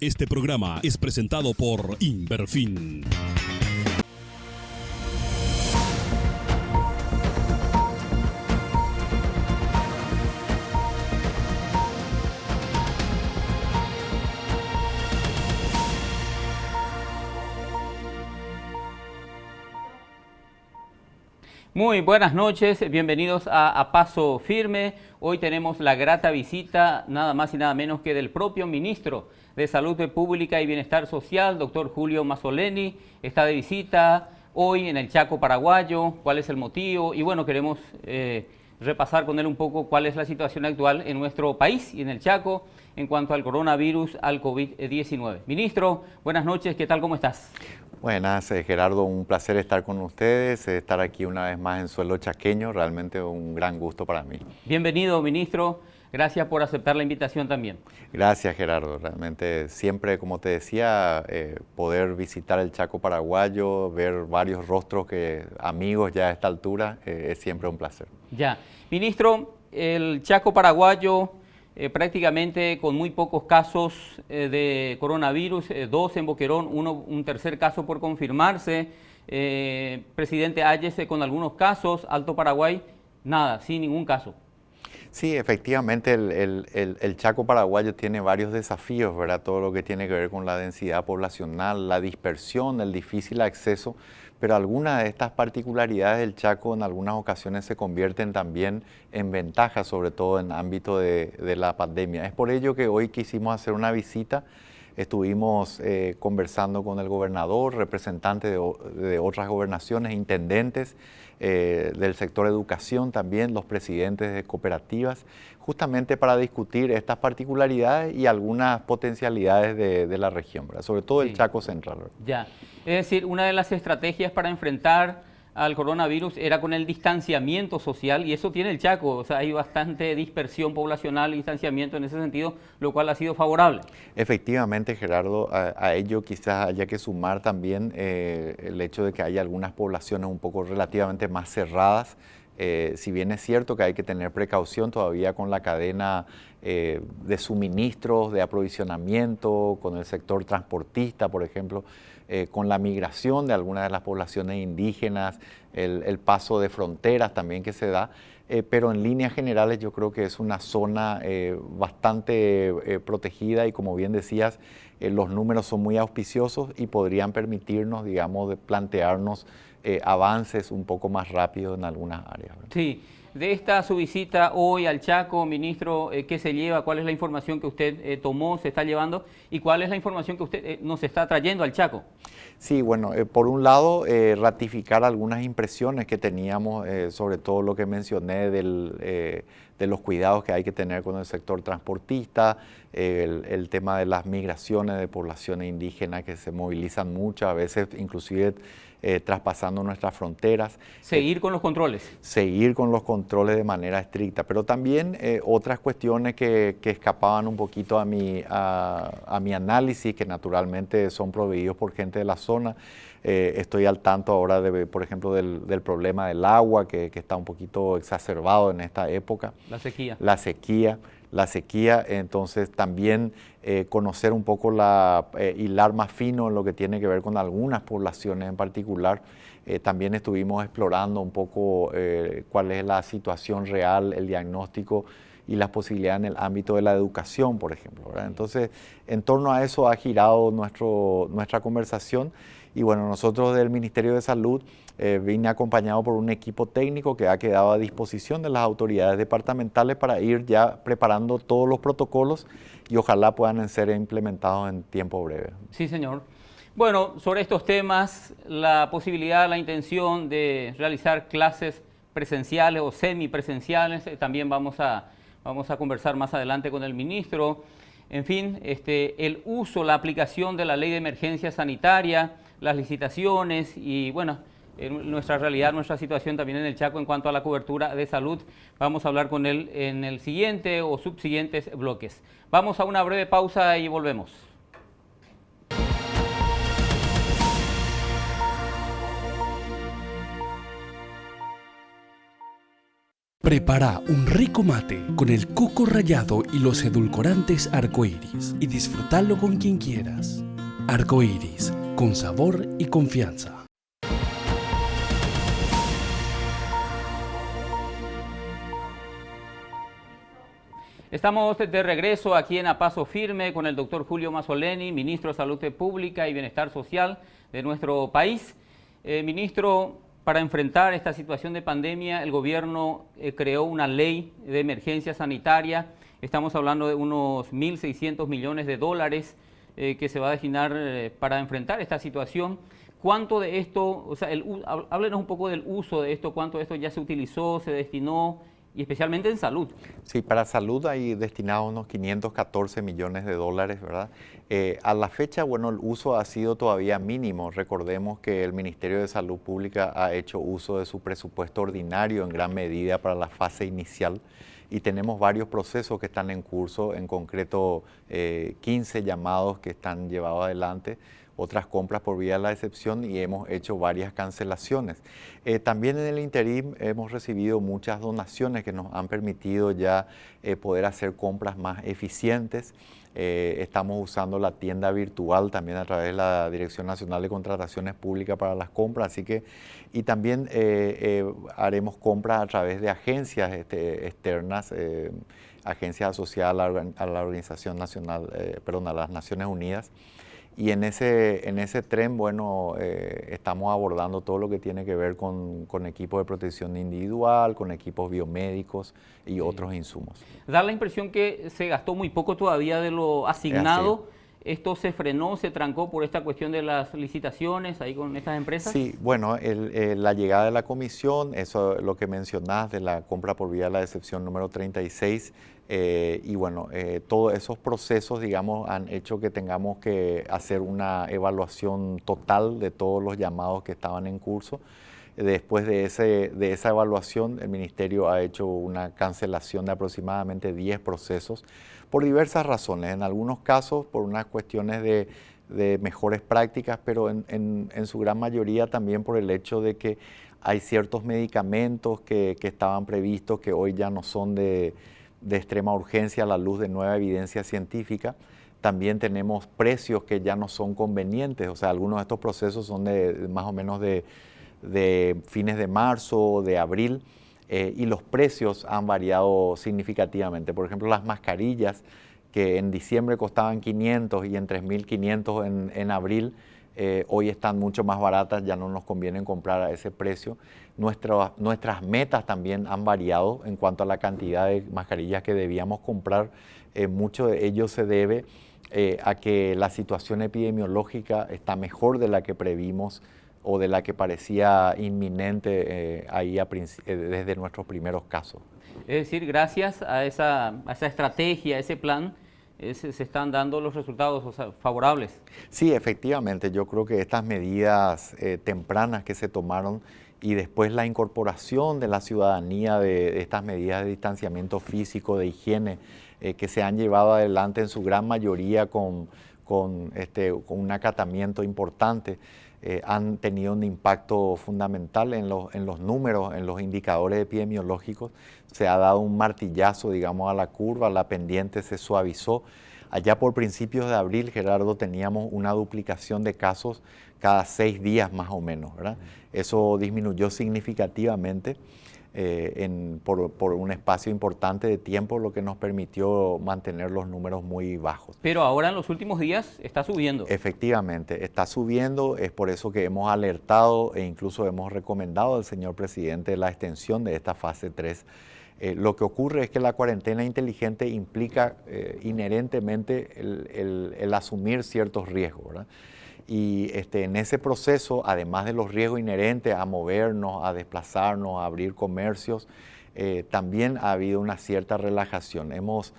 Este programa es presentado por Inverfin. Muy buenas noches, bienvenidos a Paso Firme. Hoy tenemos la grata visita, nada más y nada menos que del propio ministro de Salud Pública y Bienestar Social, doctor Julio Mazzoleni. Está de visita hoy en el Chaco paraguayo, cuál es el motivo y bueno, queremos repasar con él un poco cuál es la situación actual en nuestro país y en el Chaco en cuanto al coronavirus, al COVID-19. Ministro, buenas noches, ¿qué tal, cómo estás? Buenas, Gerardo, un placer estar con ustedes, estar aquí una vez más en suelo chaqueño, realmente un gran gusto para mí. Bienvenido, ministro, gracias por aceptar la invitación también. Gracias, Gerardo, realmente siempre, como te decía, poder visitar el Chaco paraguayo, ver varios rostros amigos ya a esta altura, es siempre un placer. Ya, ministro, el Chaco paraguayo prácticamente con muy pocos casos de coronavirus, 2 en Boquerón, un tercer caso por confirmarse, presidente Ayes con algunos casos, Alto Paraguay, nada, sin ningún caso. Sí, efectivamente el Chaco paraguayo tiene varios desafíos, ¿verdad? Todo lo que tiene que ver con la densidad poblacional, la dispersión, el difícil acceso, pero algunas de estas particularidades del Chaco en algunas ocasiones se convierten también en ventajas, sobre todo en ámbito de la pandemia. Es por ello que hoy quisimos hacer una visita. Estuvimos conversando con el gobernador, representantes de otras gobernaciones, intendentes del sector educación también, los presidentes de cooperativas, justamente para discutir estas particularidades y algunas potencialidades de la región, ¿verdad? Sobre todo el Chaco Central, ¿verdad? Ya, es decir, una de las estrategias para enfrentar al coronavirus era con el distanciamiento social y eso tiene el Chaco, o sea, hay bastante dispersión poblacional y distanciamiento en ese sentido, lo cual ha sido favorable. Efectivamente, Gerardo, a ello quizás haya que sumar también el hecho de que hay algunas poblaciones un poco relativamente más cerradas. Si bien es cierto que hay que tener precaución todavía con la cadena de suministros, de aprovisionamiento, con el sector transportista, por ejemplo, con la migración de algunas de las poblaciones indígenas, el paso de fronteras también que se da, pero en líneas generales yo creo que es una zona bastante protegida y como bien decías, los números son muy auspiciosos y podrían permitirnos, digamos, de plantearnos avances un poco más rápidos en algunas áreas, ¿verdad? Sí, de esta su visita hoy al Chaco, ministro, ¿qué se lleva? ¿Cuál es la información que usted tomó, se está llevando? ¿Y cuál es la información que usted nos está trayendo al Chaco? Sí, bueno, por un lado, ratificar algunas impresiones que teníamos, sobre todo lo que mencioné de los cuidados que hay que tener con el sector transportista, el tema de las migraciones de poblaciones indígenas que se movilizan mucho, a veces inclusive traspasando nuestras fronteras. Seguir con los controles. Seguir con los controles de manera estricta, pero también otras cuestiones que escapaban un poquito a mi análisis, que naturalmente son proveídos por gente de la zona. Estoy al tanto ahora, por ejemplo, del problema del agua, que está un poquito exacerbado en esta época. La sequía. La sequía, entonces también conocer un poco hilar más fino en lo que tiene que ver con algunas poblaciones en particular. También estuvimos explorando un poco cuál es la situación real, el diagnóstico y las posibilidades en el ámbito de la educación, por ejemplo, ¿verdad? Entonces, en torno a eso ha girado nuestra conversación. Y bueno, nosotros del Ministerio de Salud vine acompañado por un equipo técnico que ha quedado a disposición de las autoridades departamentales para ir ya preparando todos los protocolos y ojalá puedan ser implementados en tiempo breve. Sí, señor. Bueno, sobre estos temas, la posibilidad, la intención de realizar clases presenciales o semipresenciales, también vamos a conversar más adelante con el ministro. En fin, el uso, la aplicación de la ley de emergencia sanitaria, las licitaciones y bueno, nuestra realidad, nuestra situación también en el Chaco en cuanto a la cobertura de salud. Vamos a hablar con él en el siguiente o subsiguientes bloques. Vamos a una breve pausa y volvemos. Prepara un rico mate con el coco rallado y los edulcorantes Arcoiris y disfrútalo con quien quieras. Arcoiris, con sabor y confianza. Estamos de regreso aquí en A Paso Firme con el doctor Julio Mazzoleni, ministro de Salud Pública y Bienestar Social de nuestro país. Ministro, para enfrentar esta situación de pandemia, el gobierno creó una ley de emergencia sanitaria. Estamos hablando de unos 1.600 millones de dólares que se va a destinar para enfrentar esta situación. ¿Cuánto de esto, o sea, háblenos un poco del uso de esto, cuánto de esto ya se utilizó, se destinó, y especialmente en salud? Sí, para salud hay destinados unos 514 millones de dólares, ¿verdad? A la fecha, bueno, el uso ha sido todavía mínimo. Recordemos que el Ministerio de Salud Pública ha hecho uso de su presupuesto ordinario en gran medida para la fase inicial y tenemos varios procesos que están en curso, en concreto 15 llamados que están llevados adelante, otras compras por vía de la excepción y hemos hecho varias cancelaciones. También en el interim hemos recibido muchas donaciones que nos han permitido ya poder hacer compras más eficientes. Estamos usando la tienda virtual también a través de la Dirección Nacional de Contrataciones Públicas para las compras, así que, y también haremos compras a través de agencias externas, agencias asociadas a la Organización Nacional, a las Naciones Unidas. Y en ese tren, bueno, estamos abordando todo lo que tiene que ver con equipos de protección individual, con equipos biomédicos y otros insumos. Da la impresión que se gastó muy poco todavía de lo asignado. ¿Esto se frenó, se trancó por esta cuestión de las licitaciones ahí con estas empresas? Sí, bueno, la llegada de la comisión, eso lo que mencionás de la compra por vía de la excepción número 36, y bueno, todos esos procesos, digamos, han hecho que tengamos que hacer una evaluación total de todos los llamados que estaban en curso. Después de esa evaluación, el Ministerio ha hecho una cancelación de aproximadamente 10 procesos por diversas razones. En algunos casos, por unas cuestiones de mejores prácticas, pero en su gran mayoría también por el hecho de que hay ciertos medicamentos que estaban previstos que hoy ya no son de extrema urgencia a la luz de nueva evidencia científica. También tenemos precios que ya no son convenientes, o sea, algunos de estos procesos son más o menos de fines de marzo, de abril, y los precios han variado significativamente. Por ejemplo, las mascarillas que en diciembre costaban 500 y en 3.500 en abril, hoy están mucho más baratas, ya no nos conviene comprar a ese precio. Nuestras metas también han variado en cuanto a la cantidad de mascarillas que debíamos comprar. Mucho de ello se debe a que la situación epidemiológica está mejor de la que previmos o de la que parecía inminente desde nuestros primeros casos. Es decir, gracias a esa estrategia, a ese plan, se están dando los resultados, o sea, favorables. Sí, efectivamente, yo creo que estas medidas tempranas que se tomaron y después la incorporación de la ciudadanía de estas medidas de distanciamiento físico, de higiene, que se han llevado adelante en su gran mayoría con un acatamiento importante, han tenido un impacto fundamental en los números, en los indicadores epidemiológicos. Se ha dado un martillazo, digamos, a la curva, la pendiente se suavizó. Allá por principios de abril, Gerardo, teníamos una duplicación de casos cada 6 días más o menos, ¿verdad? Eso disminuyó significativamente por un espacio importante de tiempo, lo que nos permitió mantener los números muy bajos. Pero ahora en los últimos días está subiendo. Efectivamente, está subiendo, es por eso que hemos alertado e incluso hemos recomendado al señor presidente la extensión de esta fase 3. Lo que ocurre es que la cuarentena inteligente implica inherentemente el asumir ciertos riesgos, ¿verdad? Y en ese proceso, además de los riesgos inherentes a movernos, a desplazarnos, a abrir comercios, también ha habido una cierta relajación. Hemos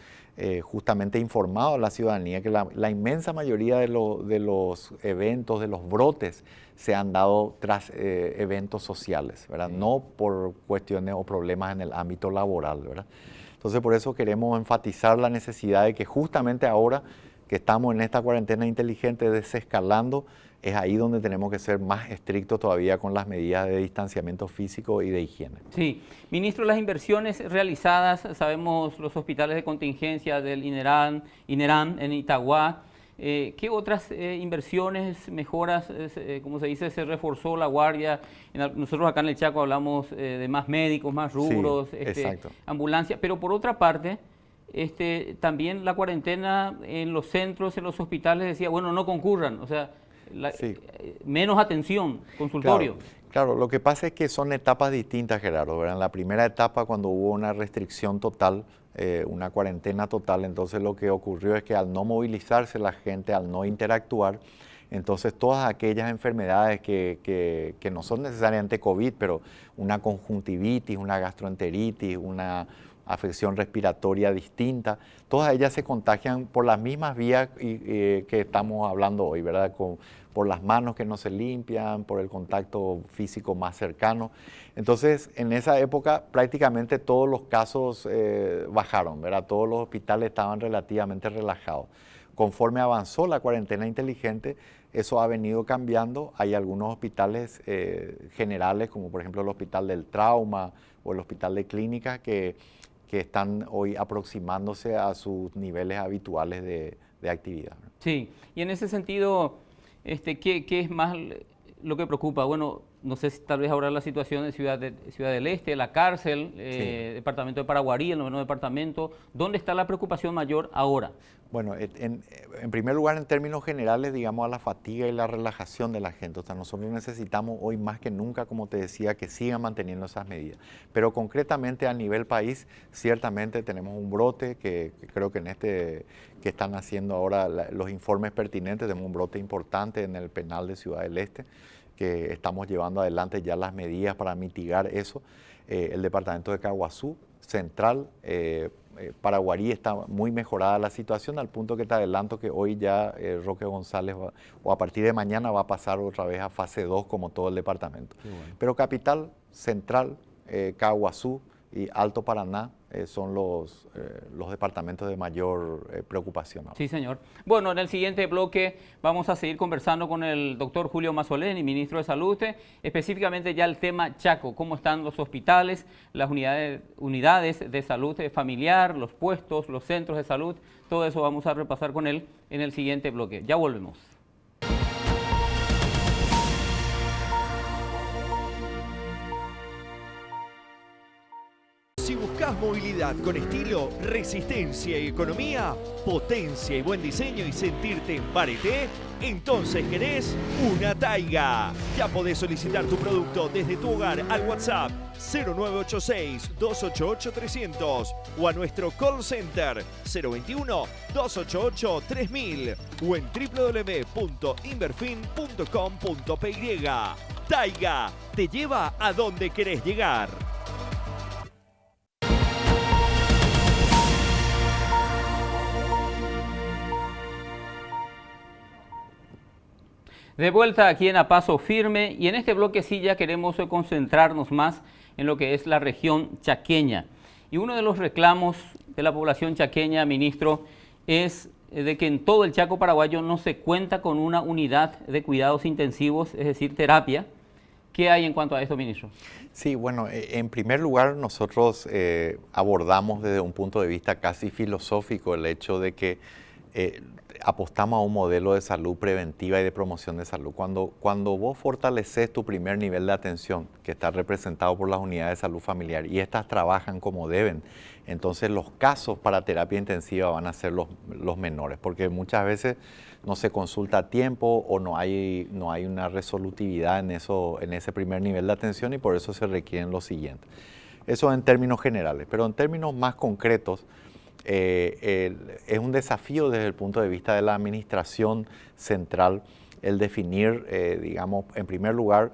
justamente informado a la ciudadanía que la inmensa mayoría de los eventos, de los brotes, se han dado tras eventos sociales, ¿verdad? No por cuestiones o problemas en el ámbito laboral, ¿verdad? Entonces, por eso queremos enfatizar la necesidad de que justamente ahora que estamos en esta cuarentena inteligente desescalando, es ahí donde tenemos que ser más estrictos todavía con las medidas de distanciamiento físico y de higiene. Sí. Ministro, las inversiones realizadas, sabemos los hospitales de contingencia del INERAM en Itagua. ¿Qué otras inversiones, mejoras, como se dice, se reforzó la guardia? Nosotros acá en el Chaco hablamos de más médicos, más rubros, sí, ambulancia, pero por otra parte, también la cuarentena en los centros, en los hospitales decía, bueno, no concurran, o sea, menos atención, consultorio. Claro, lo que pasa es que son etapas distintas, Gerardo, ¿verdad? En la primera etapa, cuando hubo una restricción total, una cuarentena total, entonces lo que ocurrió es que al no movilizarse la gente, al no interactuar, entonces todas aquellas enfermedades que no son necesariamente COVID, pero una conjuntivitis, una gastroenteritis, una afección respiratoria distinta, todas ellas se contagian por las mismas vías que estamos hablando hoy, ¿verdad? Por las manos que no se limpian, por el contacto físico más cercano. Entonces, en esa época prácticamente todos los casos bajaron, ¿verdad? Todos los hospitales estaban relativamente relajados. Conforme avanzó la cuarentena inteligente, eso ha venido cambiando. Hay algunos hospitales generales, como por ejemplo el Hospital del Trauma o el Hospital de Clínicas, que están hoy aproximándose a sus niveles habituales de actividad. Sí, y en ese sentido, ¿qué es más lo que preocupa? Bueno, no sé si tal vez ahora la situación en Ciudad del Este, la cárcel, departamento de Paraguarí, el 9º departamento, ¿dónde está la preocupación mayor ahora? Bueno, en primer lugar, en términos generales, digamos, a la fatiga y la relajación de la gente. O sea, nosotros necesitamos hoy más que nunca, como te decía, que sigan manteniendo esas medidas. Pero concretamente a nivel país, ciertamente tenemos un brote que creo que que están haciendo ahora los informes pertinentes, tenemos un brote importante en el penal de Ciudad del Este, que estamos llevando adelante ya las medidas para mitigar eso. El departamento de Caguazú, Central, Paraguarí, está muy mejorada la situación, al punto que te adelanto que hoy ya Roque González o a partir de mañana va a pasar otra vez a fase 2 como todo el departamento. Bueno. Pero Capital, Central, Caguazú y Alto Paraná son los departamentos de mayor preocupación. Sí, señor. Bueno, en el siguiente bloque vamos a seguir conversando con el doctor Julio Mazzoleni, ministro de Salud, específicamente ya el tema Chaco, cómo están los hospitales, las unidades de salud familiar, los puestos, los centros de salud, todo eso vamos a repasar con él en el siguiente bloque. Ya volvemos. Si buscas movilidad con estilo, resistencia y economía, potencia y buen diseño y sentirte en Pareté, entonces querés una Taiga. Ya podés solicitar tu producto desde tu hogar al WhatsApp 0986-288-300 o a nuestro call center 021-288-3000 o en www.inverfin.com.py. Taiga te lleva a donde querés llegar. De vuelta aquí en A Paso Firme, y en este bloque sí ya queremos concentrarnos más en lo que es la región chaqueña. Y uno de los reclamos de la población chaqueña, ministro, es de que en todo el Chaco paraguayo no se cuenta con una unidad de cuidados intensivos, es decir, terapia. ¿Qué hay en cuanto a esto, ministro? Sí, bueno, en primer lugar nosotros abordamos desde un punto de vista casi filosófico el hecho de que apostamos a un modelo de salud preventiva y de promoción de salud. Cuando vos fortaleces tu primer nivel de atención, que está representado por las unidades de salud familiar, y estas trabajan como deben, entonces los casos para terapia intensiva van a ser los menores, porque muchas veces no se consulta a tiempo o no hay una resolutividad en ese primer nivel de atención, y por eso se requieren los siguientes. Eso en términos generales, pero en términos más concretos, es un desafío desde el punto de vista de la administración central el definir, digamos, en primer lugar,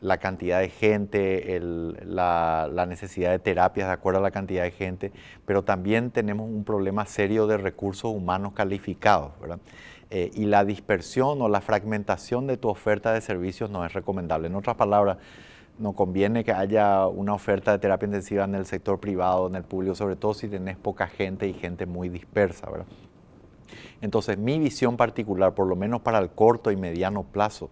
la cantidad de gente, la necesidad de terapias de acuerdo a la cantidad de gente, pero también tenemos un problema serio de recursos humanos calificados, ¿verdad? Y la dispersión o la fragmentación de tu oferta de servicios no es recomendable. En otras palabras, no conviene que haya una oferta de terapia intensiva en el sector privado, en el público, sobre todo si tenés poca gente y gente muy dispersa, ¿verdad? Entonces, mi visión particular, por lo menos para el corto y mediano plazo,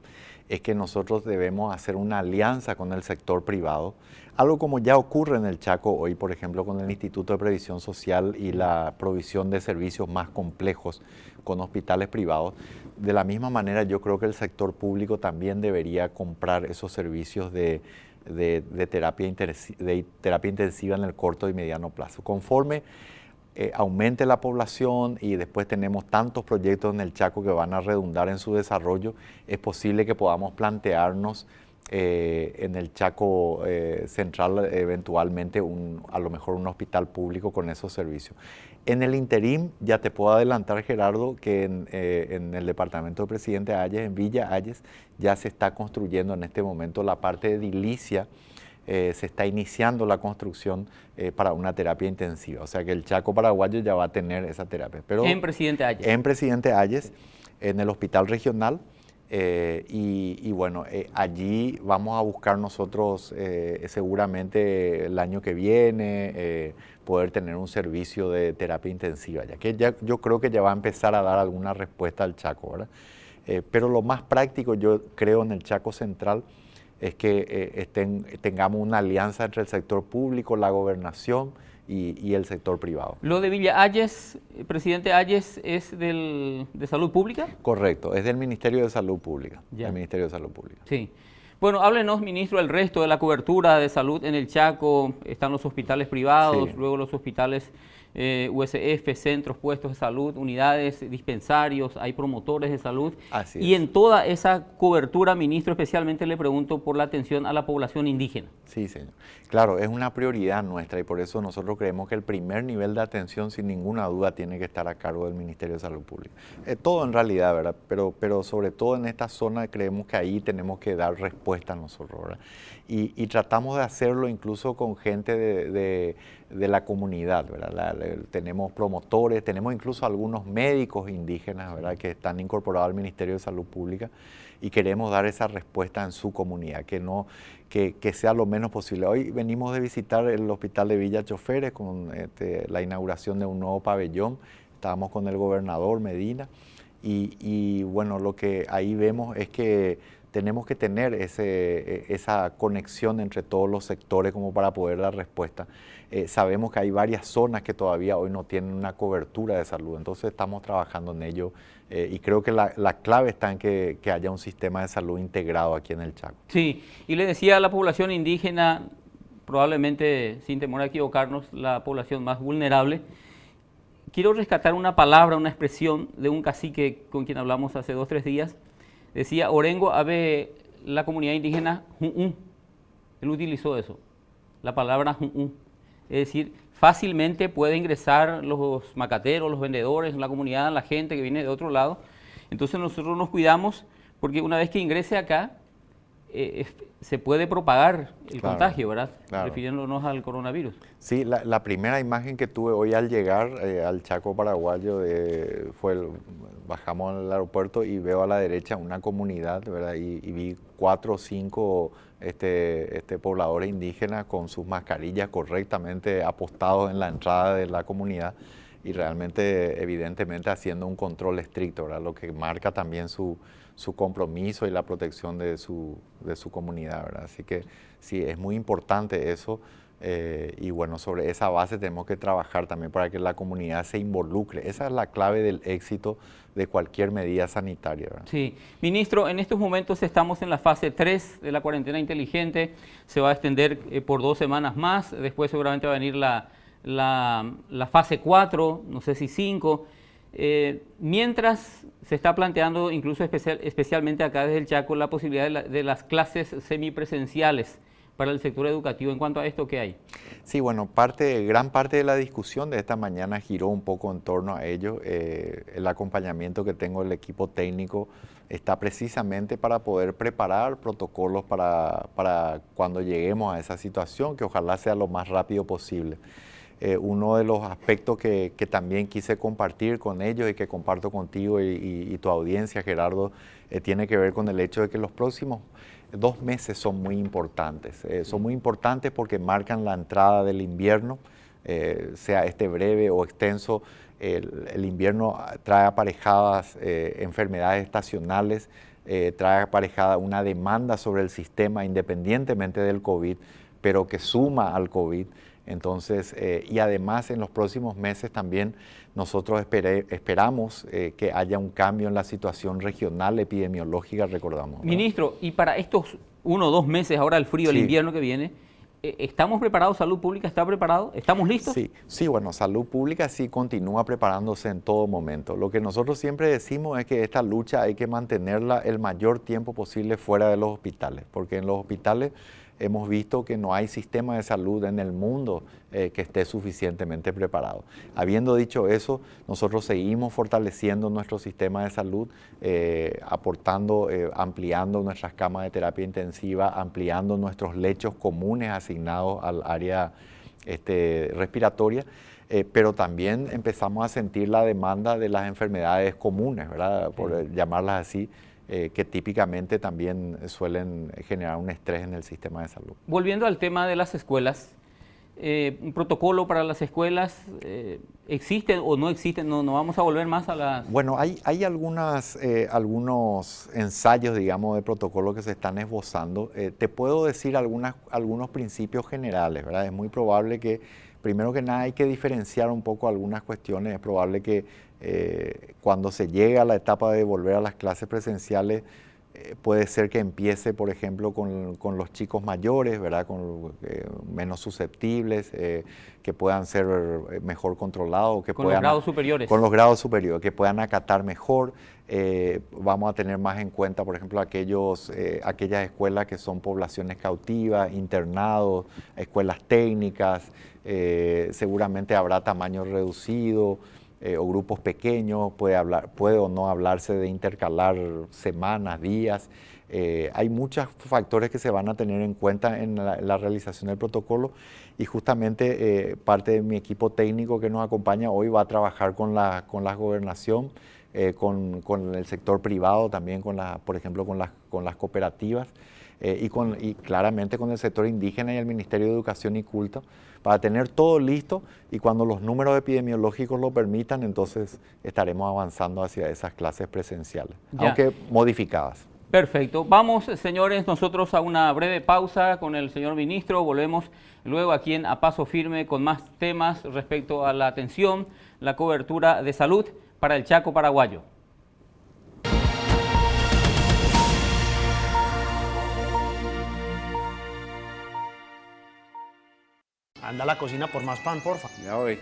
es que nosotros debemos hacer una alianza con el sector privado, algo como ya ocurre en el Chaco hoy, por ejemplo, con el Instituto de Previsión Social y la provisión de servicios más complejos con hospitales privados. De la misma manera, yo creo que el sector público también debería comprar esos servicios de terapia intensiva en el corto y mediano plazo. Conforme aumente la población y después tenemos tantos proyectos en el Chaco que van a redundar en su desarrollo, es posible que podamos plantearnos en el Chaco Central eventualmente a lo mejor un hospital público con esos servicios. En el interín, ya te puedo adelantar, Gerardo, que en el departamento del presidente Ayes, en Villa Ayes, ya se está construyendo en este momento la parte de edilicia. Se está iniciando la construcción para una terapia intensiva. O sea que el Chaco paraguayo ya va a tener esa terapia. Pero en Presidente Ayes. En Presidente Ayes, en el hospital regional. Y bueno, allí vamos a buscar nosotros seguramente el año que viene poder tener un servicio de terapia intensiva, ya que yo creo que ya va a empezar a dar alguna respuesta al Chaco, ¿verdad? Pero lo más práctico, yo creo, en el Chaco Central es que tengamos una alianza entre el sector público, la gobernación y el sector privado. ¿Lo de Villa Ayes, Presidente Ayes, es de Salud Pública? Correcto, es del Ministerio de Salud Pública. Ya. Del Ministerio de Salud Pública. Sí. Bueno, háblenos, ministro, el resto de la cobertura de salud en el Chaco. Están los hospitales privados, Sí. luego los hospitales USF, centros, puestos de salud, unidades, dispensarios, hay promotores de salud. Así y es. en toda esa cobertura, ministro, especialmente le pregunto por la atención a la población indígena. Sí, señor. Claro, es una prioridad nuestra y por eso nosotros creemos que el primer nivel de atención, sin ninguna duda, tiene que estar a cargo del Ministerio de Salud Pública. Todo en realidad, ¿verdad? Pero sobre todo en esta zona creemos que ahí tenemos que dar respuesta nosotros, ¿verdad? Y tratamos de hacerlo incluso con gente de la comunidad, ¿verdad? Tenemos promotores, tenemos incluso algunos médicos indígenas, ¿verdad?, que están incorporados al Ministerio de Salud Pública y queremos dar esa respuesta en su comunidad, que sea lo menos posible. Hoy venimos de visitar el hospital de Villa Choferes con la inauguración de un nuevo pabellón, estábamos con el gobernador Medina y bueno, lo que ahí vemos es que tenemos que tener esa conexión entre todos los sectores como para poder dar respuesta. Sabemos que hay varias zonas que todavía hoy no tienen una cobertura de salud, entonces estamos trabajando en ello y creo que la clave está en que haya un sistema de salud integrado aquí en el Chaco. Sí, y le decía a la población indígena, probablemente sin temor a equivocarnos, la población más vulnerable. Quiero rescatar una palabra, una expresión de un cacique con quien hablamos hace 2 o 3 días. Decía, Orengo ave la comunidad indígena, él utilizó eso, la palabra es decir, fácilmente puede ingresar los macateros, los vendedores, la comunidad, la gente que viene de otro lado. Entonces nosotros nos cuidamos porque una vez que ingrese acá, se puede propagar el contagio, ¿verdad? Claro. Refiriéndonos al coronavirus. Sí, la primera imagen que tuve hoy al llegar al Chaco paraguayo bajamos al aeropuerto y veo a la derecha una comunidad, ¿verdad? Y vi 4 o 5 pobladores indígenas con sus mascarillas correctamente apostados en la entrada de la comunidad y realmente, evidentemente, haciendo un control estricto, ¿verdad? Lo que marca también su compromiso y la protección de su comunidad, ¿verdad? Así que sí, es muy importante eso y bueno, sobre esa base tenemos que trabajar también para que la comunidad se involucre. Esa es la clave del éxito de cualquier medida sanitaria, ¿verdad? Sí. Ministro, en estos momentos estamos en la fase 3 de la cuarentena inteligente, se va a extender por 2 semanas más, después seguramente va a venir la fase 4, no sé si 5, mientras se está planteando, incluso especialmente acá desde el Chaco, la posibilidad de las clases semipresenciales para el sector educativo. En cuanto a esto, ¿qué hay? Sí, bueno, gran parte de la discusión de esta mañana giró un poco en torno a ello. El acompañamiento que tengo del equipo técnico está precisamente para poder preparar protocolos para cuando lleguemos a esa situación, que ojalá sea lo más rápido posible. Uno de los aspectos que también quise compartir con ellos y que comparto contigo y tu audiencia, Gerardo, tiene que ver con el hecho de que los próximos 2 meses son muy importantes. Son muy importantes porque marcan la entrada del invierno, sea este breve o extenso. el invierno trae aparejadas enfermedades estacionales, trae aparejada una demanda sobre el sistema independientemente del COVID, pero que suma al COVID. Entonces, y además en los próximos meses también nosotros esperamos que haya un cambio en la situación regional epidemiológica, recordamos, ¿verdad? Ministro, y para estos 1 o 2 meses, ahora el frío, el invierno que viene, ¿estamos preparados? ¿Salud Pública está preparado? ¿Estamos listos? Sí, bueno, Salud Pública sí continúa preparándose en todo momento. Lo que nosotros siempre decimos es que esta lucha hay que mantenerla el mayor tiempo posible fuera de los hospitales, porque en los hospitales hemos visto que no hay sistema de salud en el mundo que esté suficientemente preparado. Habiendo dicho eso, nosotros seguimos fortaleciendo nuestro sistema de salud, aportando, ampliando nuestras camas de terapia intensiva, ampliando nuestros lechos comunes asignados al área respiratoria, pero también empezamos a sentir la demanda de las enfermedades comunes, ¿verdad? Por llamarlas así, que típicamente también suelen generar un estrés en el sistema de salud. Volviendo al tema de las escuelas, ¿un protocolo para las escuelas existe o no existe? No vamos a volver más a las... Bueno, hay algunos ensayos, digamos, de protocolo que se están esbozando. Te puedo decir algunos principios generales, ¿verdad? Es muy probable que, primero que nada, hay que diferenciar un poco algunas cuestiones. Es probable que cuando se llega a la etapa de volver a las clases presenciales, puede ser que empiece, por ejemplo, con los chicos mayores, ¿verdad? Menos susceptibles, que puedan ser mejor controlados. Que con puedan, los grados superiores. Con los grados superiores, que puedan acatar mejor. Vamos a tener más en cuenta, por ejemplo, aquellas escuelas que son poblaciones cautivas, internados, escuelas técnicas. Seguramente habrá tamaño reducido. O grupos pequeños, puede o no hablarse de intercalar semanas, días. Hay muchos factores que se van a tener en cuenta en la realización del protocolo, y justamente parte de mi equipo técnico que nos acompaña hoy va a trabajar con la gobernación, con el sector privado, también por ejemplo con las cooperativas, y claramente con el sector indígena y el Ministerio de Educación y Culto, para tener todo listo, y cuando los números epidemiológicos lo permitan, entonces estaremos avanzando hacia esas clases presenciales, aunque modificadas. Perfecto. Vamos, señores, nosotros a una breve pausa con el señor ministro. Volvemos luego aquí en A Paso Firme con más temas respecto a la atención, la cobertura de salud para el Chaco paraguayo. Anda a la cocina por más pan, porfa. Ya voy.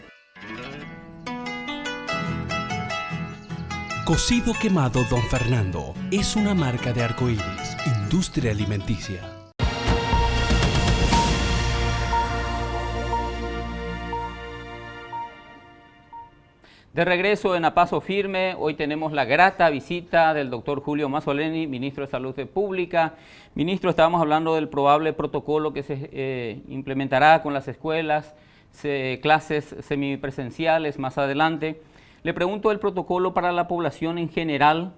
Cocido Quemado Don Fernando es una marca de Arcoíris, industria alimenticia. De regreso en A Paso Firme, hoy tenemos la grata visita del doctor Julio Mazzoleni, ministro de Salud Pública. Ministro, estábamos hablando del probable protocolo que se implementará con las escuelas, clases semipresenciales más adelante. Le pregunto el protocolo para la población en general,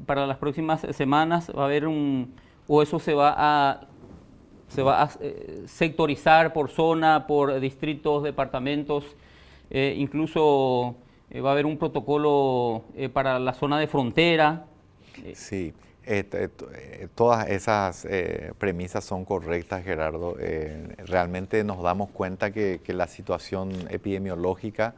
para las próximas semanas, ¿va a haber o eso se va a sectorizar por zona, por distritos, departamentos? Incluso va a haber un protocolo para la zona de frontera. Sí, todas esas premisas son correctas, Gerardo. Realmente nos damos cuenta que la situación epidemiológica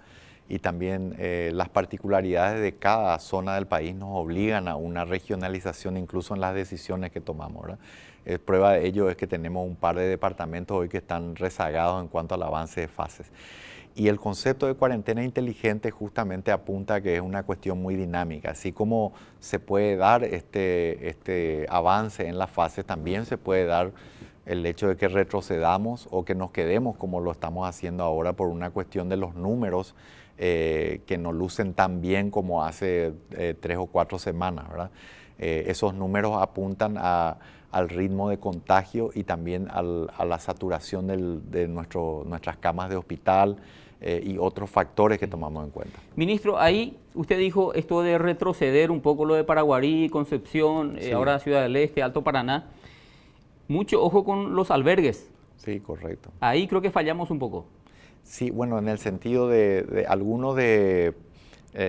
y también las particularidades de cada zona del país nos obligan a una regionalización incluso en las decisiones que tomamos, ¿verdad? Prueba de ello es que tenemos un par de departamentos hoy que están rezagados en cuanto al avance de fases. Y el concepto de cuarentena inteligente justamente apunta a que es una cuestión muy dinámica. Así como se puede dar este avance en las fases, también se puede dar el hecho de que retrocedamos o que nos quedemos como lo estamos haciendo ahora por una cuestión de los números que no lucen tan bien como hace 3 o 4 semanas, ¿verdad? Esos números apuntan al ritmo de contagio y también a la saturación de nuestras camas de hospital, y otros factores que tomamos en cuenta. Ministro, ahí usted dijo esto de retroceder un poco lo de Paraguarí, Concepción, sí. Ahora Ciudad del Este, Alto Paraná. Mucho ojo con los albergues. Sí, correcto. Ahí creo que fallamos un poco. Sí, bueno, en el sentido de algunos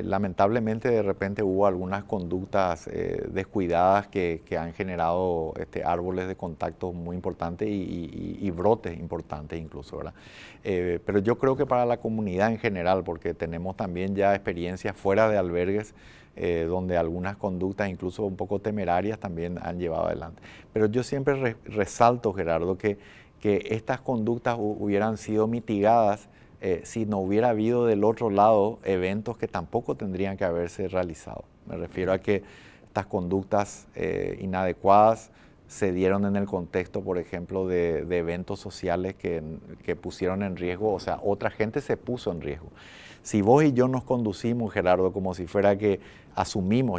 lamentablemente de repente hubo algunas conductas descuidadas que han generado árboles de contacto muy importantes y brotes importantes incluso, ¿verdad? Pero yo creo que para la comunidad en general, porque tenemos también ya experiencias fuera de albergues, donde algunas conductas incluso un poco temerarias también han llevado adelante. Pero yo siempre resalto, Gerardo, que estas conductas hubieran sido mitigadas si no hubiera habido del otro lado eventos que tampoco tendrían que haberse realizado. Me refiero a que estas conductas inadecuadas se dieron en el contexto, por ejemplo, de eventos sociales que pusieron en riesgo, o sea, otra gente se puso en riesgo. Si vos y yo nos conducimos, Gerardo, como si fuera que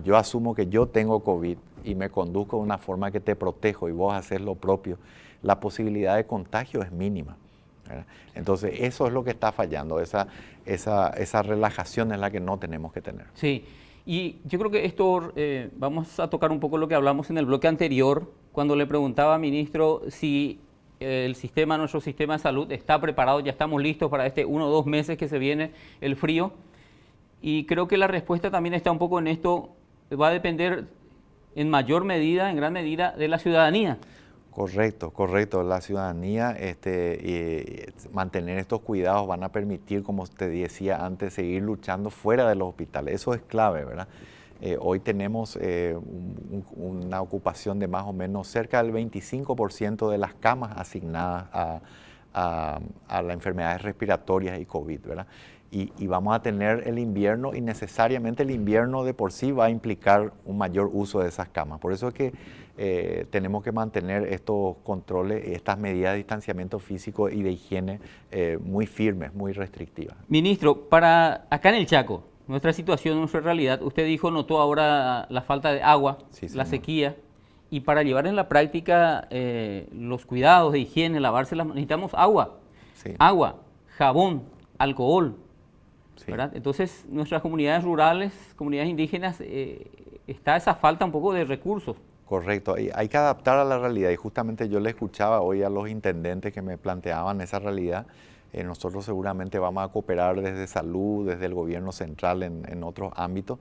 yo asumo que yo tengo COVID y me conduzco de una forma que te protejo y vos haces lo propio, la posibilidad de contagio es mínima, ¿verdad? Entonces, eso es lo que está fallando, esa relajación es la que no tenemos que tener. Sí, y yo creo que esto, vamos a tocar un poco lo que hablamos en el bloque anterior, cuando le preguntaba, ministro, si nuestro sistema de salud está preparado, ya estamos listos para este 1 o 2 meses que se viene el frío, y creo que la respuesta también está un poco en esto, va a depender en mayor medida, en gran medida, de la ciudadanía. Correcto. La ciudadanía, mantener estos cuidados van a permitir, como te decía antes, seguir luchando fuera de los hospitales. Eso es clave, ¿verdad? Hoy tenemos una ocupación de más o menos cerca del 25% de las camas asignadas a las enfermedades respiratorias y COVID, ¿verdad? Y vamos a tener el invierno, y necesariamente el invierno de por sí va a implicar un mayor uso de esas camas. Por eso es que tenemos que mantener estos controles, estas medidas de distanciamiento físico y de higiene muy firmes, muy restrictivas. Ministro, para acá en el Chaco, nuestra situación, nuestra realidad, usted dijo, notó ahora la falta de agua, Sí, la señor. sequía, y para llevar en la práctica los cuidados de higiene, lavarse las manos, necesitamos agua, Sí. agua, jabón, alcohol, Sí. ¿verdad? Entonces, nuestras comunidades rurales, comunidades indígenas, está esa falta un poco de recursos. Correcto, hay que adaptar a la realidad, y justamente yo le escuchaba hoy a los intendentes que me planteaban esa realidad. Nosotros seguramente vamos a cooperar desde salud, desde el gobierno central en otros ámbitos,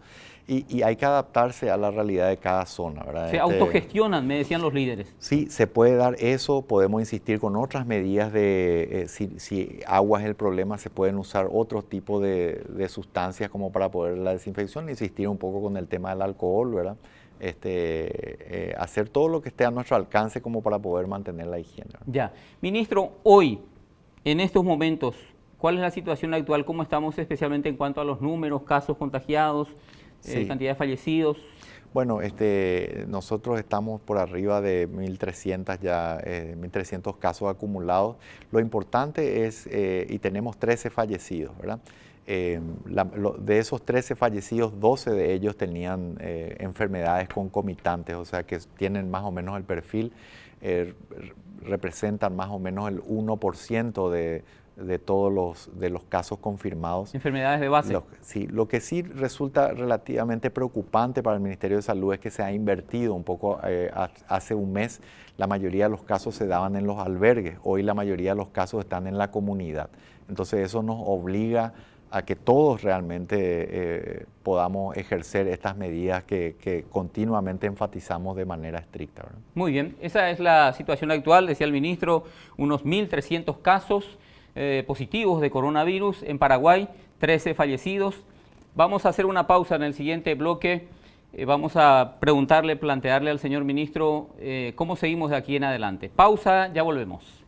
y hay que adaptarse a la realidad de cada zona, ¿verdad? Se autogestionan, me decían los líderes. Sí, se puede dar eso, podemos insistir con otras medidas de, si agua es el problema, se pueden usar otro tipo de sustancias como para poder la desinfección, insistir un poco con el tema del alcohol, ¿verdad? Hacer todo lo que esté a nuestro alcance como para poder mantener la higiene, ¿verdad? Ya. Ministro, hoy, en estos momentos, ¿cuál es la situación actual? ¿Cómo estamos especialmente en cuanto a los números, casos contagiados, Sí. cantidad de fallecidos? Bueno, nosotros estamos por arriba de 1.300 ya, 1.300 casos acumulados. Lo importante es, y tenemos 13 fallecidos, ¿verdad? De esos 13 fallecidos, 12 de ellos tenían enfermedades concomitantes, o sea que tienen más o menos el perfil, representan más o menos el 1% de todos los casos confirmados. Enfermedades de base. Sí, lo que sí resulta relativamente preocupante para el Ministerio de Salud es que se ha invertido un poco. Hace un mes la mayoría de los casos se daban en los albergues, hoy la mayoría de los casos están en la comunidad. Entonces eso nos obliga a que todos realmente podamos ejercer estas medidas que continuamente enfatizamos de manera estricta, ¿verdad? Muy bien, esa es la situación actual, decía el ministro, unos 1.300 casos positivos de coronavirus en Paraguay, 13 fallecidos. Vamos a hacer una pausa en el siguiente bloque. Vamos a plantearle al señor ministro cómo seguimos de aquí en adelante. Pausa, ya volvemos.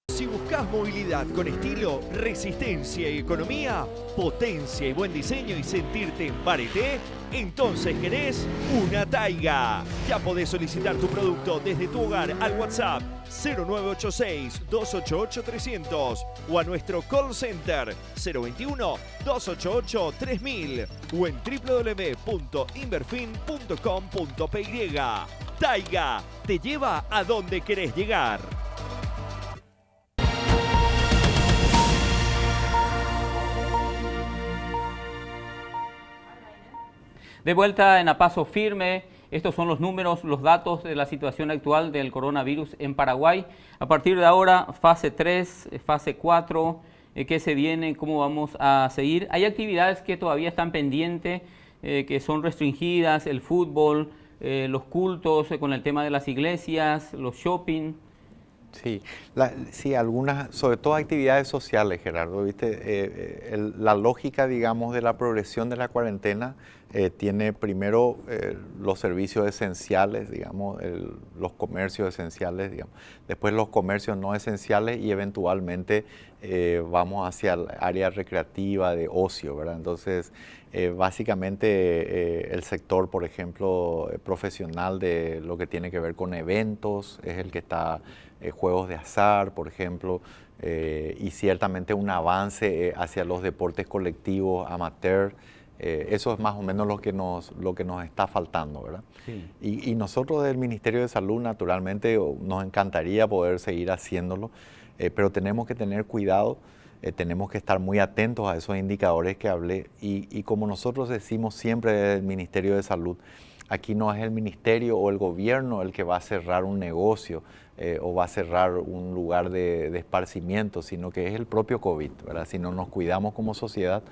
Si buscas movilidad con estilo, resistencia y economía, potencia y buen diseño y sentirte en Pareté, entonces querés una Taiga. Ya podés solicitar tu producto desde tu hogar al WhatsApp 0986-288-300 o a nuestro call center 021-288-3000 o en www.inverfin.com.py. Taiga te lleva a donde querés llegar. De vuelta en A Paso Firme, Estos son los números, los datos de la situación actual del coronavirus en Paraguay. A partir de ahora, fase 3, fase 4, ¿qué se viene? ¿Cómo vamos a seguir? Hay actividades que todavía están pendientes, que son restringidas, el fútbol, los cultos con el tema de las iglesias, los shopping. Sí, sí, algunas, sobre todo actividades sociales, Gerardo, ¿viste? La lógica, digamos, de la progresión de la cuarentena tiene primero los servicios esenciales, digamos, los comercios esenciales, digamos, después los comercios no esenciales y eventualmente vamos hacia el área recreativa de ocio, ¿verdad? Entonces, básicamente el sector, por ejemplo, profesional de lo que tiene que ver con eventos es el que está... juegos de azar, por ejemplo, y ciertamente un avance hacia los deportes colectivos, amateur. Eso es más o menos lo que nos está faltando, ¿verdad? Sí. Y nosotros del Ministerio de Salud, naturalmente, nos encantaría poder seguir haciéndolo, pero tenemos que tener cuidado, tenemos que estar muy atentos a esos indicadores que hablé, y como nosotros decimos siempre del Ministerio de Salud, aquí no es el ministerio o el gobierno el que va a cerrar un negocio o va a cerrar un lugar de esparcimiento, sino que es el propio COVID, ¿verdad? Si no nos cuidamos como sociedad,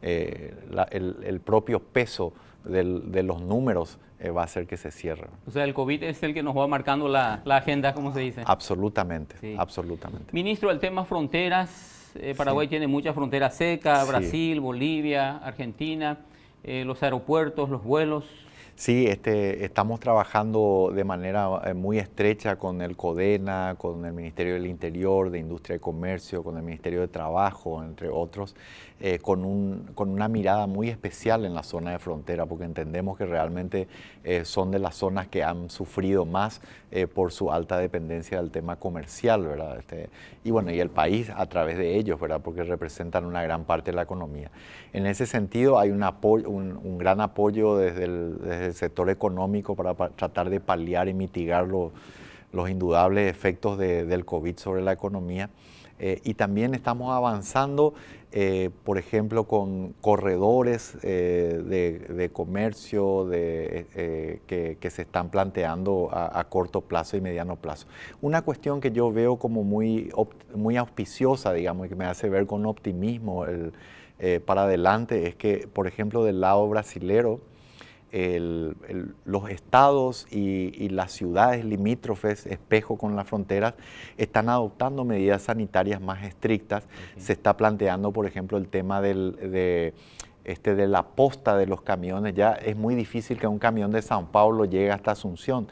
el propio peso de los números va a hacer que se cierre. O sea, el COVID es el que nos va marcando la agenda, como se dice. Absolutamente, sí. Absolutamente. Ministro, el tema fronteras, Paraguay tiene muchas fronteras secas, Brasil, Bolivia, Argentina, los aeropuertos, los vuelos. Sí, estamos trabajando de manera muy estrecha con el CODENA, con el Ministerio del Interior, de Industria y Comercio, con el Ministerio de Trabajo, entre otros, con una mirada muy especial en la zona de frontera, porque entendemos que realmente son de las zonas que han sufrido más por su alta dependencia del tema comercial, ¿verdad? Y bueno, y el país a través de ellos, ¿verdad? Porque representan una gran parte de la economía. En ese sentido hay un gran apoyo desde el sector económico para tratar de paliar y mitigar los indudables efectos del COVID sobre la economía. Y también estamos avanzando, por ejemplo, con corredores de comercio que se están planteando a corto plazo y mediano plazo. Una cuestión que yo veo como muy auspiciosa, digamos, y que me hace ver con optimismo para adelante, es que, por ejemplo, del lado brasilero, los estados y las ciudades limítrofes, espejo con las fronteras, están adoptando medidas sanitarias más estrictas. Okay. Se está planteando, por ejemplo, el tema de la posta de los camiones. Ya es muy difícil que un camión de São Paulo llegue hasta Asunción.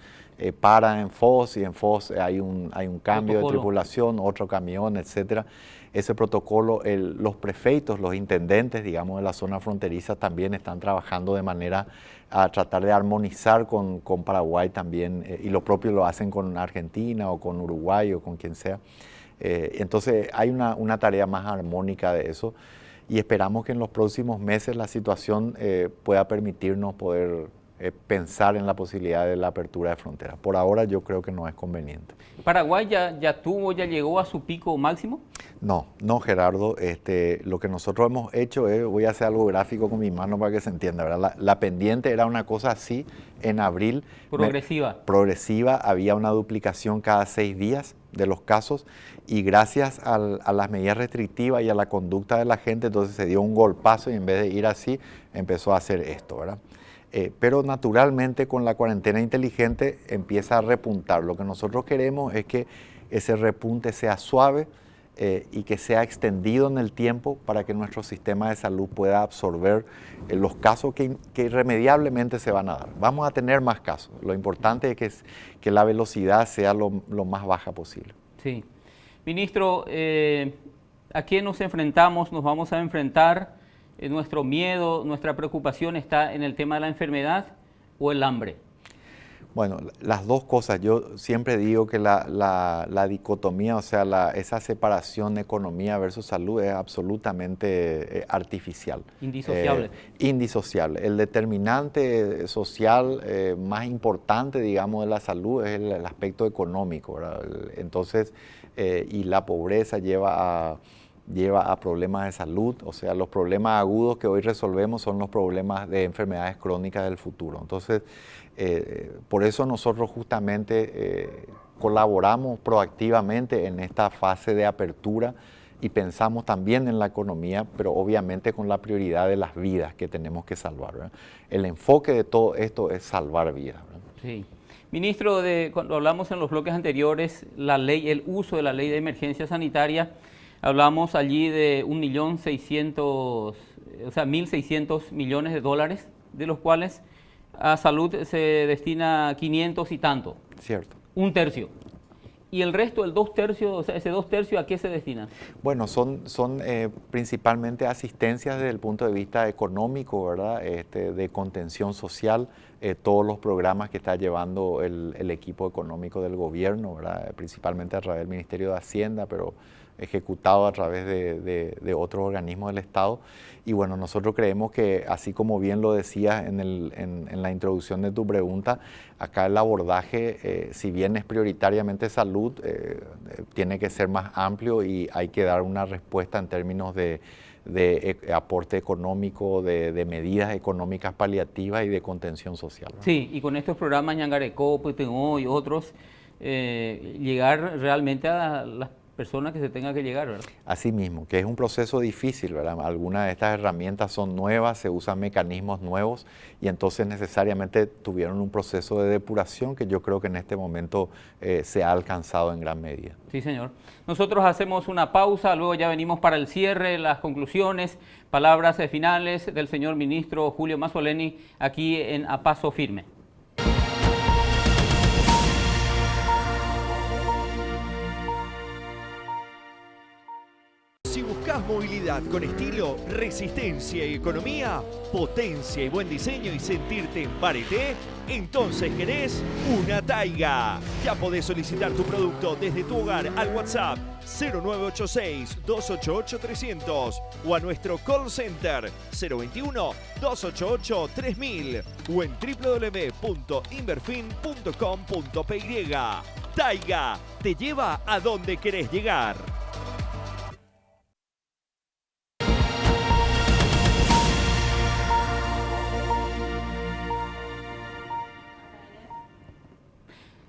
Para en Foz y en Foz hay un cambio de tripulación, otro camión, etcétera. Ese protocolo, los prefeitos, los intendentes, digamos, de la zona fronteriza también están trabajando de manera a tratar de armonizar con Paraguay también, y lo propio lo hacen con Argentina o con Uruguay o con quien sea. Entonces hay una tarea más armónica de eso y esperamos que en los próximos meses la situación pueda permitirnos poder pensar en la posibilidad de la apertura de fronteras. Por ahora yo creo que no es conveniente. ¿Paraguay ya llegó a su pico máximo? No, Gerardo. Lo que nosotros hemos hecho es, voy a hacer algo gráfico con mi mano para que se entienda, ¿verdad? La pendiente era una cosa así en abril. Progresiva. Progresiva, había una duplicación cada 6 días de los casos y gracias a las medidas restrictivas y a la conducta de la gente, entonces se dio un golpazo y en vez de ir así, empezó a hacer esto, ¿verdad? Pero naturalmente con la cuarentena inteligente empieza a repuntar. Lo que nosotros queremos es que ese repunte sea suave y que sea extendido en el tiempo para que nuestro sistema de salud pueda absorber los casos que irremediablemente se van a dar. Vamos a tener más casos. Lo importante es que la velocidad sea lo más baja posible. Sí. Ministro, ¿a qué nos enfrentamos? Nos vamos a enfrentar. ¿Nuestro miedo, nuestra preocupación está en el tema de la enfermedad o el hambre? Bueno, las dos cosas. Yo siempre digo que la dicotomía, o sea, esa separación de economía versus salud es absolutamente artificial. Indisociable. Indisociable. El determinante social más importante, digamos, de la salud es el aspecto económico, ¿verdad? Entonces, y la pobreza lleva a lleva a problemas de salud. O sea, los problemas agudos que hoy resolvemos son los problemas de enfermedades crónicas del futuro. Entonces, por eso nosotros justamente colaboramos proactivamente en esta fase de apertura y pensamos también en la economía, pero obviamente con la prioridad de las vidas que tenemos que salvar, ¿verdad? El enfoque de todo esto es salvar vidas, ¿verdad? Sí. Ministro, cuando hablamos en los bloques anteriores, el uso de la ley de emergencia sanitaria, hablamos allí de 1.600 millones de dólares, de los cuales a salud se destina 500 y tanto. Cierto. Un tercio. ¿Y el resto, el 2/3, o sea, ese 2/3, a qué se destina? Bueno, son principalmente asistencias desde el punto de vista económico, ¿verdad? De contención social, todos los programas que está llevando el equipo económico del gobierno, ¿verdad? Principalmente a través del Ministerio de Hacienda, pero ejecutado a través de otros organismos del Estado. Y bueno, nosotros creemos que, así como bien lo decías en la introducción de tu pregunta, acá el abordaje, si bien es prioritariamente salud, tiene que ser más amplio y hay que dar una respuesta en términos de aporte económico, de medidas económicas paliativas y de contención social, ¿no? Sí, y con estos programas Ñangarecó, Puetengo y otros, llegar realmente a las personas que se tenga que llegar, ¿verdad? Así mismo, que es un proceso difícil, ¿verdad? Algunas de estas herramientas son nuevas, se usan mecanismos nuevos y entonces necesariamente tuvieron un proceso de depuración que yo creo que en este momento se ha alcanzado en gran medida. Sí, señor. Nosotros hacemos una pausa, luego ya venimos para el cierre, las conclusiones, palabras finales del señor ministro Julio Mazzoleni aquí en A Paso Firme. Si buscas movilidad con estilo, resistencia y economía, potencia y buen diseño y sentirte en Pareté, entonces querés una Taiga. Ya podés solicitar tu producto desde tu hogar al WhatsApp 0986-288-300 o a nuestro call center 021-288-3000 o en www.inverfin.com.py. Taiga te lleva a donde querés llegar.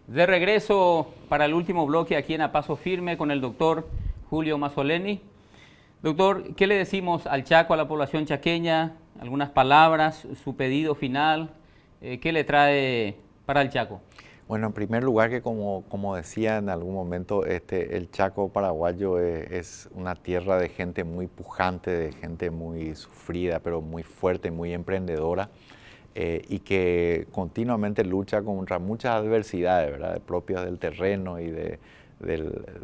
De regreso para el último bloque aquí en A Paso Firme con el doctor Julio Mazzoleni. Doctor, ¿qué le decimos al Chaco, a la población chaqueña? Algunas palabras, su pedido final, ¿qué le trae para el Chaco? Bueno, en primer lugar, que como decía en algún momento, el Chaco paraguayo es una tierra de gente muy pujante, de gente muy sufrida, pero muy fuerte, muy emprendedora. Y que continuamente lucha contra muchas adversidades, ¿verdad? Propias del terreno y de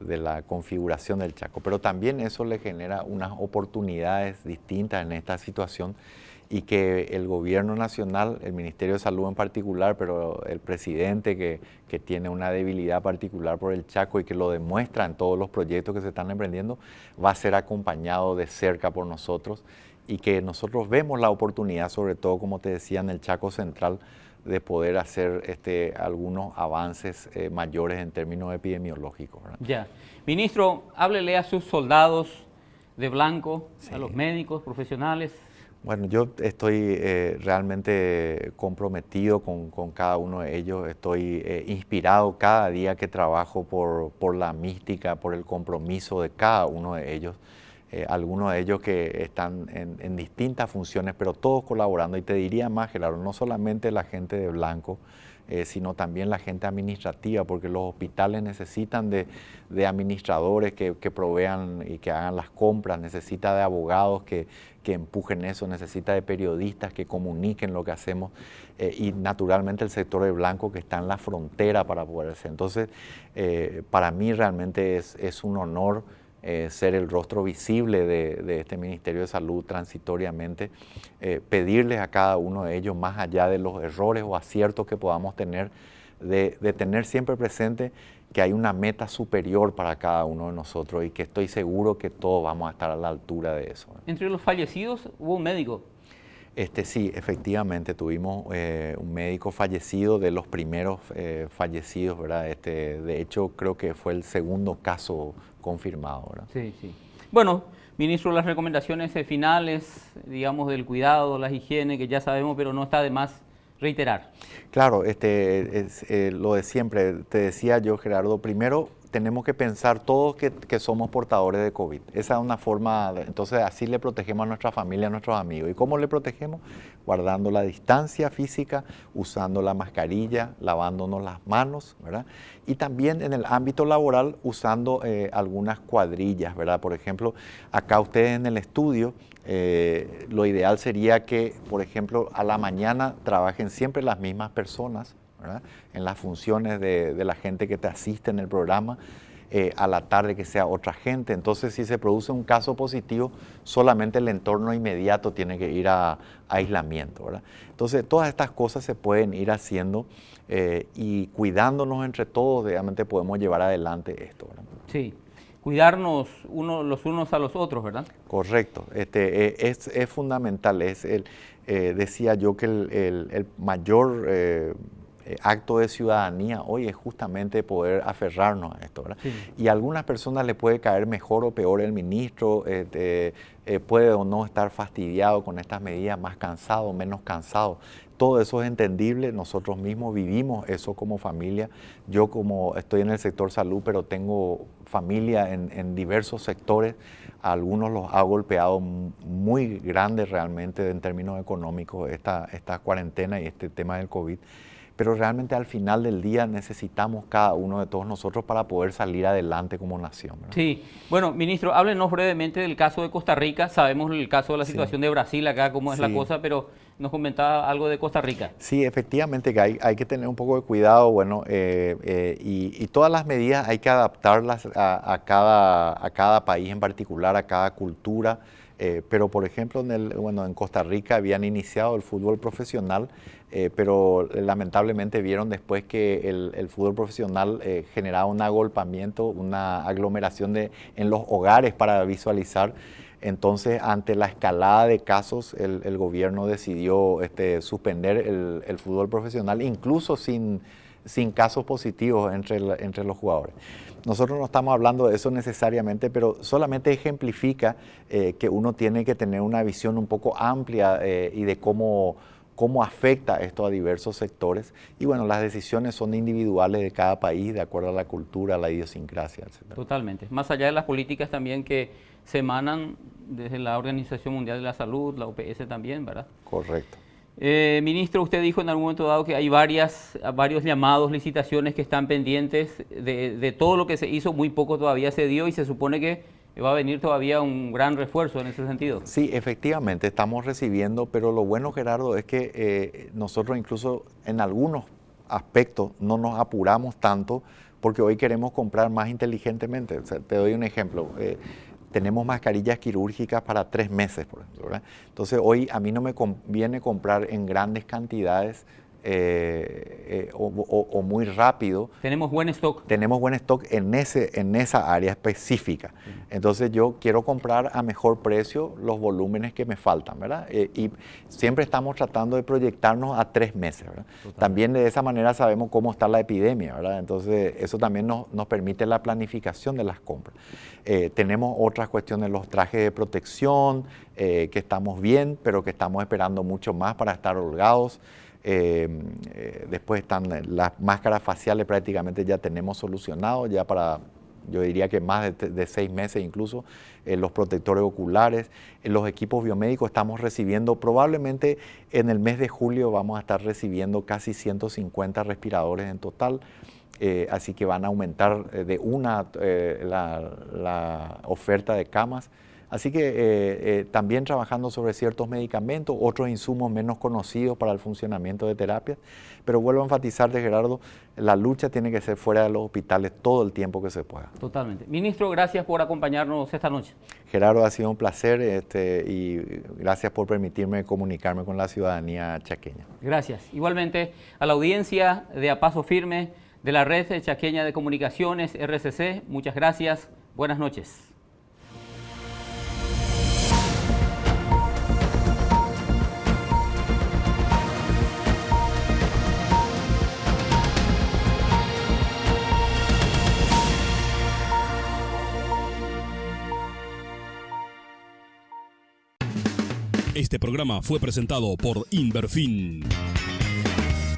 la configuración del Chaco. Pero también eso le genera unas oportunidades distintas en esta situación y que el gobierno nacional, el Ministerio de Salud en particular, pero el presidente que tiene una debilidad particular por el Chaco y que lo demuestra en todos los proyectos que se están emprendiendo, va a ser acompañado de cerca por nosotros y que nosotros vemos la oportunidad, sobre todo, como te decía, en el Chaco Central, de poder hacer algunos avances mayores en términos epidemiológicos, ¿verdad? Ya. Ministro, háblele a sus soldados de blanco, Sí. a los médicos, profesionales. Bueno, yo estoy realmente comprometido con cada uno de ellos, estoy inspirado cada día que trabajo por la mística, por el compromiso de cada uno de ellos. Algunos de ellos que están en distintas funciones, pero todos colaborando. Y te diría más, Gerardo, no solamente la gente de blanco, sino también la gente administrativa, porque los hospitales necesitan de administradores que provean y que hagan las compras, necesita de abogados que empujen eso, necesita de periodistas que comuniquen lo que hacemos y naturalmente el sector de blanco que está en la frontera para poder hacer. Entonces, para mí realmente es un honor ser el rostro visible de este Ministerio de Salud transitoriamente, pedirles a cada uno de ellos, más allá de los errores o aciertos que podamos tener, de tener siempre presente que hay una meta superior para cada uno de nosotros y que estoy seguro que todos vamos a estar a la altura de eso. Entre los fallecidos hubo un médico. Sí, efectivamente, tuvimos un médico fallecido, de los primeros fallecidos, ¿verdad? De hecho, creo que fue el segundo caso confirmado, ¿verdad? Sí, sí. Bueno, ministro, las recomendaciones finales, digamos, del cuidado, la higiene, que ya sabemos, pero no está de más reiterar. Claro, lo de siempre. Te decía yo, Gerardo, primero tenemos que pensar todos que somos portadores de COVID. Esa es una forma, entonces así le protegemos a nuestra familia, a nuestros amigos. ¿Y cómo le protegemos? Guardando la distancia física, usando la mascarilla, lavándonos las manos, ¿verdad? Y también en el ámbito laboral usando algunas cuadrillas, ¿verdad? Por ejemplo, acá ustedes en el estudio, lo ideal sería que, por ejemplo, a la mañana trabajen siempre las mismas personas, ¿verdad? En las funciones de la gente que te asiste en el programa, a la tarde que sea otra gente. Entonces, si se produce un caso positivo, solamente el entorno inmediato tiene que ir a aislamiento, ¿verdad? Entonces, todas estas cosas se pueden ir haciendo y cuidándonos entre todos, realmente podemos llevar adelante esto, ¿verdad? Sí, cuidarnos los unos a los otros, ¿verdad? Correcto, es fundamental. Decía yo que el mayor acto de ciudadanía hoy es justamente poder aferrarnos a esto, ¿verdad? Sí. Y a algunas personas le puede caer mejor o peor el ministro, puede o no estar fastidiado con estas medidas, más cansado, menos cansado. Todo eso es entendible, nosotros mismos vivimos eso como familia. Yo como estoy en el sector salud, pero tengo familia en diversos sectores, a algunos los ha golpeado muy grande realmente en términos económicos esta cuarentena y este tema del COVID. Pero realmente al final del día necesitamos cada uno de todos nosotros para poder salir adelante como nación, ¿verdad? Sí. Bueno, ministro, háblenos brevemente del caso de Costa Rica. Sabemos el caso de la situación de Brasil acá, cómo es la cosa, pero nos comentaba algo de Costa Rica. Sí, efectivamente que hay que tener un poco de cuidado, bueno, y todas las medidas hay que adaptarlas a cada país en particular, a cada cultura. Pero por ejemplo en Costa Rica habían iniciado el fútbol profesional, pero lamentablemente vieron después que el fútbol profesional generaba un agolpamiento, una aglomeración en los hogares para visualizar. Entonces, ante la escalada de casos, el gobierno decidió suspender el fútbol profesional, incluso sin casos positivos entre los jugadores. Nosotros no estamos hablando de eso necesariamente, pero solamente ejemplifica que uno tiene que tener una visión un poco amplia y de cómo afecta esto a diversos sectores. Y bueno, las decisiones son individuales de cada país, de acuerdo a la cultura, a la idiosincrasia, etc. Totalmente. Más allá de las políticas también que se emanan desde la Organización Mundial de la Salud, la OPS también, ¿verdad? Correcto. Ministro, usted dijo en algún momento dado que hay varios llamados, licitaciones que están pendientes de todo lo que se hizo, muy poco todavía se dio y se supone que va a venir todavía un gran refuerzo en ese sentido. Sí, efectivamente, estamos recibiendo, pero lo bueno, Gerardo, es que nosotros incluso en algunos aspectos no nos apuramos tanto porque hoy queremos comprar más inteligentemente. O sea, te doy un ejemplo. Tenemos mascarillas quirúrgicas para 3 meses, por ejemplo, ¿verdad? Entonces, hoy a mí no me conviene comprar en grandes cantidades o muy rápido. Tenemos buen stock. Tenemos buen stock en esa área específica. Entonces, yo quiero comprar a mejor precio los volúmenes que me faltan, ¿verdad? Y siempre estamos tratando de proyectarnos a 3 meses, ¿verdad? También de esa manera sabemos cómo está la epidemia, ¿verdad? Entonces, eso también nos permite la planificación de las compras. Tenemos otras cuestiones, los trajes de protección, que estamos bien, pero que estamos esperando mucho más para estar holgados. Después están las máscaras faciales, prácticamente ya tenemos solucionado, ya para, yo diría que más de 6 meses incluso, los protectores oculares, los equipos biomédicos estamos recibiendo, probablemente en el mes de julio vamos a estar recibiendo casi 150 respiradores en total. Así que van a aumentar la oferta de camas. Así que también trabajando sobre ciertos medicamentos, otros insumos menos conocidos para el funcionamiento de terapias. Pero vuelvo a enfatizarte, Gerardo, la lucha tiene que ser fuera de los hospitales todo el tiempo que se pueda. Totalmente. Ministro, gracias por acompañarnos esta noche. Gerardo, ha sido un placer y gracias por permitirme comunicarme con la ciudadanía chaqueña. Gracias. Igualmente a la audiencia de A Paso Firme de la Red Chaqueña de Comunicaciones, RCC, muchas gracias. Buenas noches. Este programa fue presentado por Inverfin.